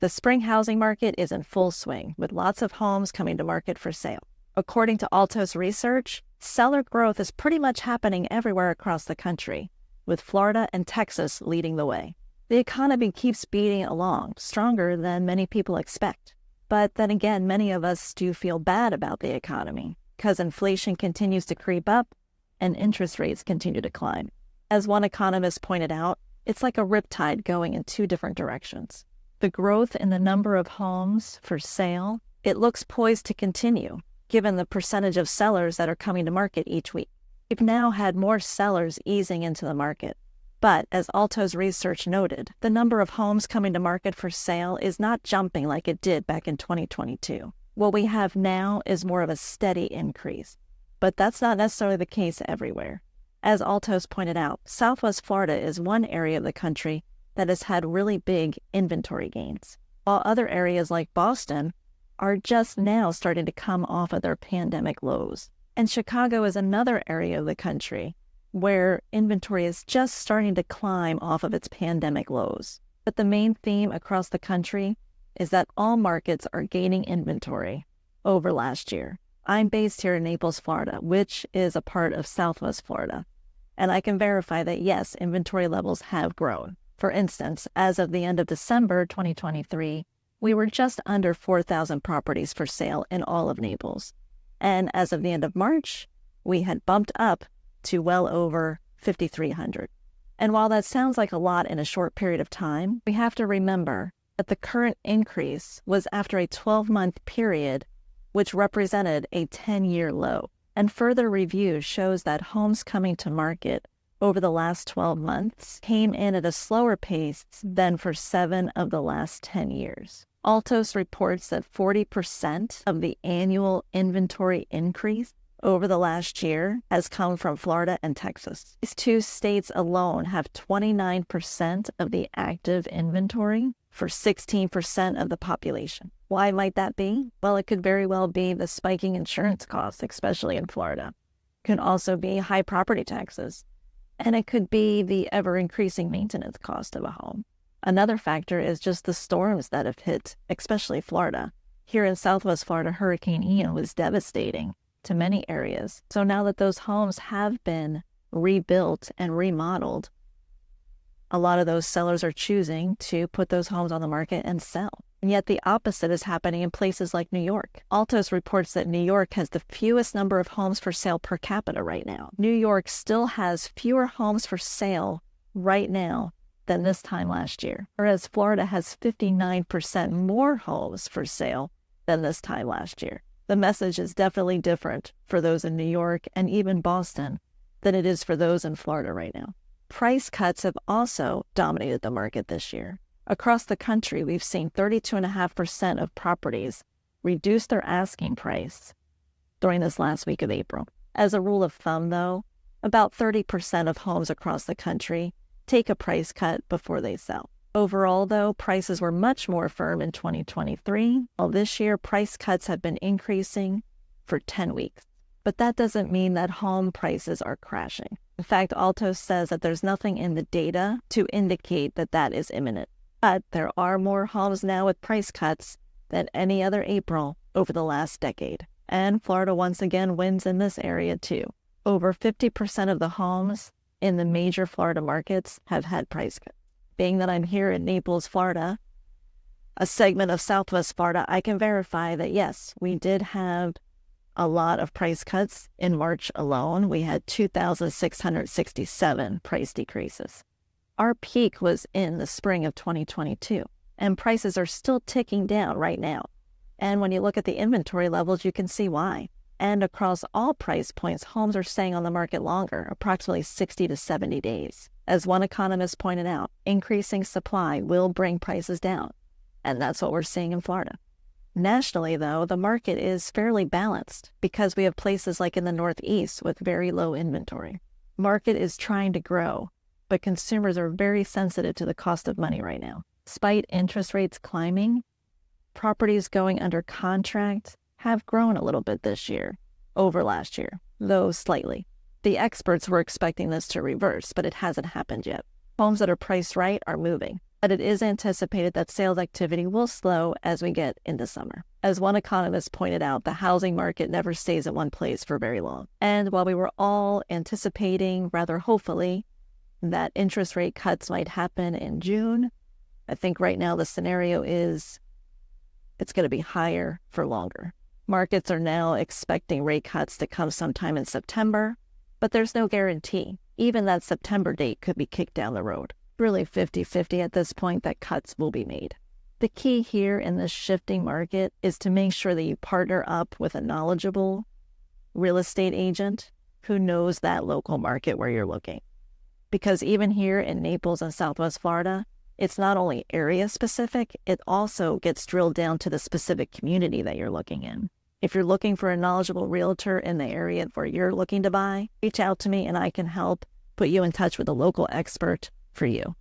The spring housing market is in full swing, with lots of homes coming to market for sale. According to Altos research, seller growth is pretty much happening everywhere across the country, with Florida and Texas leading the way. The economy keeps beating along, stronger than many people expect. But then again, many of us do feel bad about the economy, because inflation continues to creep up and interest rates continue to climb. As one economist pointed out, it's like a riptide going in two different directions. The growth in the number of homes for sale, it looks poised to continue, given the percentage of sellers that are coming to market each week. We've now had more sellers easing into the market. But as Altos research noted, the number of homes coming to market for sale is not jumping like it did back in 2022. What we have now is more of a steady increase. But that's not necessarily the case everywhere. As Altos pointed out, Southwest Florida is one area of the country that has had really big inventory gains, while other areas like Boston are just now starting to come off of their pandemic lows. And Chicago is another area of the country where inventory is just starting to climb off of its pandemic lows. But the main theme across the country is that all markets are gaining inventory over last year. I'm based here in Naples, Florida, which is a part of Southwest Florida. And I can verify that yes, inventory levels have grown. For instance, as of the end of December 2023, we were just under 4,000 properties for sale in all of Naples. And as of the end of March, we had bumped up to well over 5,300. And while that sounds like a lot in a short period of time, we have to remember that the current increase was after a 12-month period, which represented a 10-year low. And further review shows that homes coming to market over the last 12 months came in at a slower pace than for 7 of the last 10 years. Altos reports that 40% of the annual inventory increase over the last year has come from Florida and Texas. These two states alone have 29% of the active inventory for 16% of the population. Why might that be? Well, it could very well be the spiking insurance costs, especially in Florida. It could also be high property taxes. And it could be the ever-increasing maintenance cost of a home. Another factor is just the storms that have hit, especially Florida. Here in Southwest Florida, Hurricane Ian was devastating to many areas. So now that those homes have been rebuilt and remodeled, a lot of those sellers are choosing to put those homes on the market and sell. And yet the opposite is happening in places like New York. Altos reports that New York has the fewest number of homes for sale per capita right now. New York still has fewer homes for sale right now than this time last year, whereas Florida has 59% more homes for sale than this time last year. The message is definitely different for those in New York and even Boston than it is for those in Florida right now. Price cuts have also dominated the market this year. Across the country, we've seen 32.5% of properties reduce their asking price during this last week of April. As a rule of thumb, though, about 30% of homes across the country take a price cut before they sell. Overall, though, prices were much more firm in 2023, while this year price cuts have been increasing for 10 weeks. But that doesn't mean that home prices are crashing. In fact, Altos says that there's nothing in the data to indicate that that is imminent. But there are more homes now with price cuts than any other April over the last decade. And Florida once again wins in this area too. Over 50% of the homes in the major Florida markets have had price cuts. Being that I'm here in Naples, Florida, a segment of Southwest Florida, I can verify that yes, we did have a lot of price cuts in March alone. We had 2,667 price decreases. Our peak was in the spring of 2022, and prices are still ticking down right now. And when you look at the inventory levels, you can see why. And across all price points, homes are staying on the market longer, approximately 60 to 70 days. As one economist pointed out, increasing supply will bring prices down, and that's what we're seeing in Florida. Nationally, though, the market is fairly balanced because we have places like in the Northeast with very low inventory. Market is trying to grow, but consumers are very sensitive to the cost of money right now. Despite interest rates climbing, properties going under contract have grown a little bit this year over last year, though slightly. The experts were expecting this to reverse, but it hasn't happened yet. Homes that are priced right are moving. but it is anticipated that sales activity will slow as we get into summer. As one economist pointed out, the housing market never stays at one place for very long. And while we were all anticipating, rather hopefully, that interest rate cuts might happen in June, I think right now the scenario is it's going to be higher for longer. Markets are now expecting rate cuts to come sometime in September, but there's no guarantee. Even that September date could be kicked down the road. Really 50-50 at this point that cuts will be made. The key here in this shifting market is to make sure that you partner up with a knowledgeable real estate agent who knows that local market where you're looking. Because even here in Naples and Southwest Florida, it's not only area specific, it also gets drilled down to the specific community that you're looking in. If you're looking for a knowledgeable realtor in the area where you're looking to buy, reach out to me and I can help put you in touch with a local expert for you.